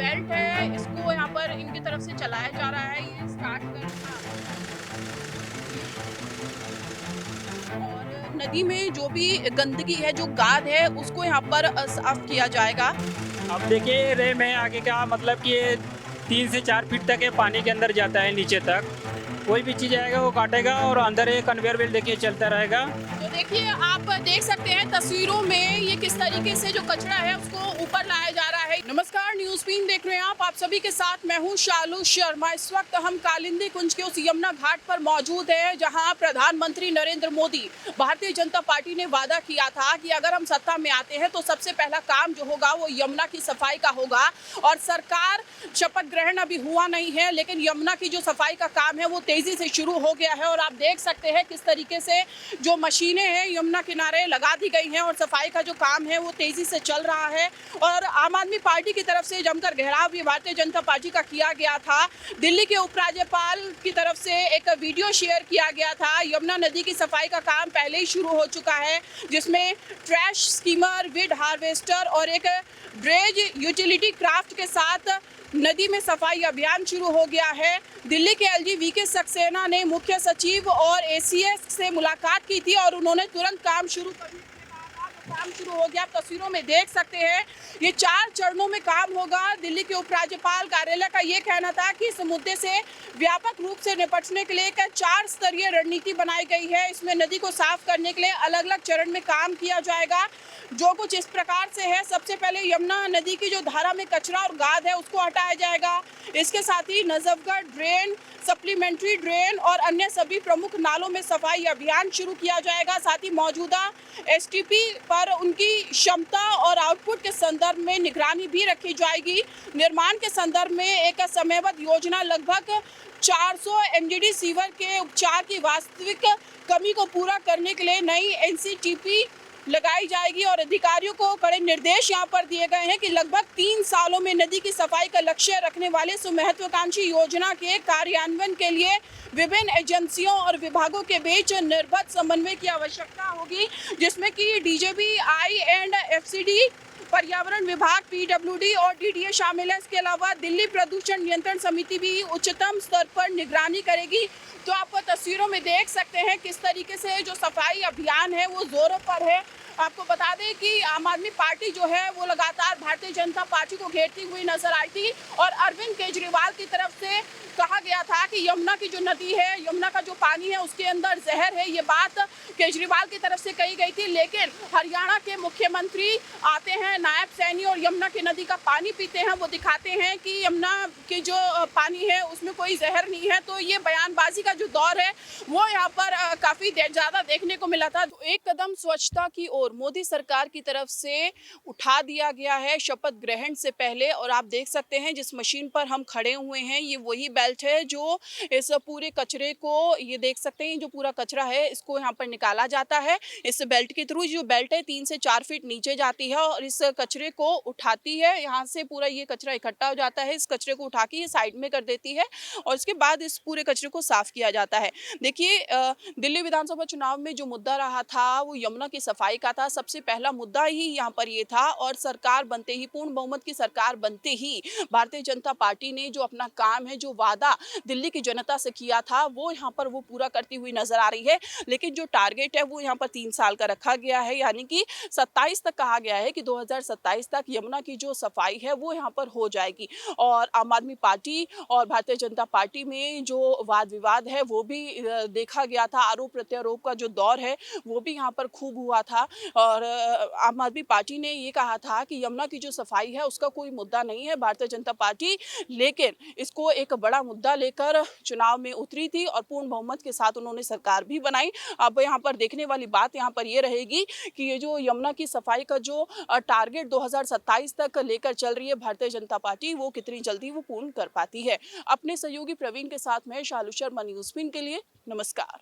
Belt है इसको यहाँ पर इनकी तरफ से चलाया जा रहा है। ये स्टार्ट करना और नदी में जो भी गंदगी है, जो गाद है, उसको यहाँ पर साफ किया जाएगा। अब देखिए रे में आगे का मतलब कि ये 3 से 4 फीट तक ये पानी के अंदर जाता है नीचे तक। कोई भी चीज़ आएगा वो काटेगा और अंदर एक कन्वेयर बेल्ट देखिए चलता रहेगा। तो देखिए आप देख सकते हैं तस्वीरों में ये किस तरीके से जो कचरा है उसको ऊपर लाया जा रहा है। नमस्कार, न्यूज़ बीन देख रहे हैं आप सभी के साथ मैं हूं शालू शर्मा। इस वक्त हम कालिंदी कुंज के उस यमुना घाट पर मौजूद है जहां प्रधानमंत्री नरेंद्र मोदी भारतीय जनता पार्टी ने वादा किया था कि अगर हम सत्ता में आते हैं तो सबसे पहला काम जो होगा वो यमुना की सफाई का होगा। और सरकार शपथ ग्रहण अभी हुआ नहीं है, लेकिन यमुना की जो सफाई का काम है वो तेजी से शुरू हो गया है। और आप देख सकते हैं किस तरीके से जो मशीनें हैं यमुना किनारे लगा दी गई हैं और सफाई का जो काम है वो तेजी से चल रहा है। और आम आदमी पार्टी की तरफ से जमकर घेराव भी भारतीय जनता पार्टी का किया गया था। दिल्ली के उपराज्यपाल की तरफ से एक वीडियो शेयर किया गया था। यमुना नदी की सफाई का काम पहले ही शुरू हो चुका है, जिसमें ट्रैश स्कीमर, विड हार्वेस्टर और एक ड्रेज यूटिलिटी क्राफ्ट के साथ नदी में सफाई अभियान शुरू हो गया है। दिल्ली के एलजी वीके सक्सेना ने मुख्य सचिव और एसीएस से मुलाकात की थी और उन्होंने तुरंत काम शुरू करने के लिए कहा था। तो काम शुरू हो गया, आप तस्वीरों में देख सकते हैं। ये 4 चरणों में काम होगा। दिल्ली के उपराज्यपाल कार्यालय का ये कहना था कि इस मुद्दे से व्यापक रूप से निपटने के लिए एक 4 स्तरीय रणनीति बनाई गई है। इसमें नदी को साफ करने के लिए अलग अलग चरण में काम किया जाएगा। जो कुछ इस प्रकार से है, सबसे पहले यमुना नदी की जो धारा में कचरा और गाद है उसको हटाया जाएगा। इसके साथ ही नजफगढ़ ड्रेन, सप्लीमेंट्री ड्रेन और अन्य सभी प्रमुख नालों में सफाई अभियान शुरू किया जाएगा। साथ ही मौजूदा एसटीपी पर उनकी क्षमता और आउटपुट के संदर्भ में निगरानी भी रखी जाएगी। निर्माण के संदर्भ में एक समयबद्ध योजना लगभग 400 एमजीडी सीवर के उपचार की वास्तविक कमी को पूरा करने के लिए नई एनसीटीपी लगाई जाएगी। और अधिकारियों को कड़े निर्देश यहां पर दिए गए हैं कि लगभग 3 सालों में नदी की सफाई का लक्ष्य रखने वाले इस महत्वाकांक्षी योजना के कार्यान्वयन के लिए विभिन्न एजेंसियों और विभागों के बीच निर्बाध समन्वय की आवश्यकता होगी, जिसमें कि डीजेबी, आई&एफसीडी, पर्यावरण विभाग, पीडब्ल्यूडी और डीडीए शामिल है। इसके अलावा दिल्ली प्रदूषण नियंत्रण समिति भी उच्चतम स्तर पर निगरानी करेगी। तो आप तस्वीरों में देख सकते हैं किस तरीके से जो सफाई अभियान है वो जोरों पर है। आपको बता दें कि आम आदमी पार्टी जो है वो लगातार भारतीय जनता पार्टी को घेरती हुई नजर आई थी और अरविंद केजरीवाल की तरफ से कहा गया था कि यमुना की जो नदी है, यमुना का जो पानी है उसके अंदर जहर है। ये बात केजरीवाल की तरफ से कही गई थी, लेकिन हरियाणा के मुख्यमंत्री आते हैं, नायब सैनी और यमुना की नदी का पानी पीते हैं। वो दिखाते हैं कि यमुना की जो पानी है उसमें कोई जहर नहीं है। तो ये बयानबाजी का जो दौर है वो यहाँ पर काफी ज्यादा देखने को मिला था। तो एक कदम स्वच्छता की ओर मोदी सरकार की तरफ से उठा दिया गया है शपथ ग्रहण से पहले। और आप देख सकते हैं जिस मशीन पर हम खड़े हुए हैं ये वही बेल्ट है जो इस पूरे कचरे को, ये देख सकते हैं जो पूरा कचरा है इसको यहाँ पर निकाला जाता है। इस बेल्ट के थ्रू जो बेल्ट है 3 से 4 फीट नीचे जाती है और इस कचरे को उठाती है। यहाँ से पूरा ये कचरा इकट्ठा हो जाता है। इस कचरे को उठा के ये साइड में कर देती है और उसके बाद इस पूरे कचरे को साफ किया जाता है। देखिए दिल्ली विधानसभा चुनाव में जो मुद्दा रहा था वो यमुना की सफाई का था। सबसे पहला मुद्दा ही यहाँ पर ये था और सरकार बनते ही, पूर्ण बहुमत की सरकार बनते ही भारतीय जनता पार्टी ने जो अपना काम है, जो वादा दिल्ली की जनता से किया था वो यहाँ पर वो पूरा करती हुई नजर आ रही है। लेकिन जो टारगेट है वो यहाँ पर 3 साल का रखा गया है, यानी कि 27 तक कहा गया है कि 2027 तक यमुना की जो सफाई है वो यहाँ पर हो जाएगी। और आम आदमी पार्टी और भारतीय जनता पार्टी में जो वाद विवाद है वो भी देखा गया था। आरोप प्रत्यारोप का जो दौर है वो भी यहाँ पर खूब हुआ था। और आम आदमी पार्टी ने ये कहा था कि यमुना की जो सफाई है उसका कोई मुद्दा नहीं है भारतीय जनता पार्टी, लेकिन इसको एक बड़ा मुद्दा लेकर चुनाव में उतरी थी और पूर्ण बहुमत के साथ उन्होंने सरकार भी बनाई। अब यहाँ पर देखने वाली बात यहाँ पर ये रहेगी कि ये जो यमुना की सफाई का जो टारगेट 2027 तक लेकर चल रही है भारतीय जनता पार्टी, वो कितनी जल्दी वो पूर्ण कर पाती है। अपने सहयोगी प्रवीण के साथ मैं शालू शर्मा, न्यूज़ बीन के लिए। नमस्कार।